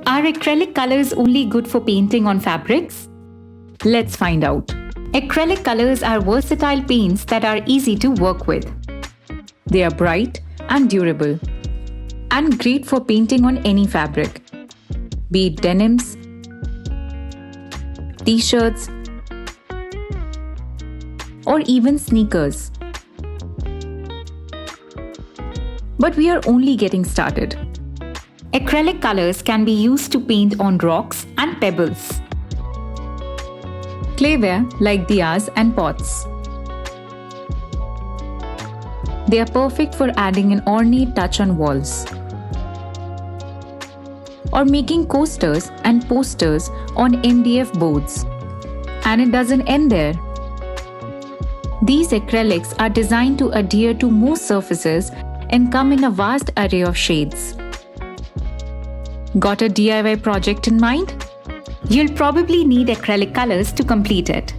Are acrylic colors only good for painting on fabrics? Let's find out. Acrylic colors are versatile paints that are easy to work with. They are bright and durable, and great for painting on any fabric, be it denims, t-shirts, or even sneakers. But we are only getting started. Acrylic colors can be used to paint on rocks and pebbles, clayware like diyas and pots. They are perfect for adding an ornate touch on walls, or making coasters and posters on MDF boards. And it doesn't end there. These acrylics are designed to adhere to most surfaces and come in a vast array of shades. Got a DIY project in mind? You'll probably need acrylic colors to complete it.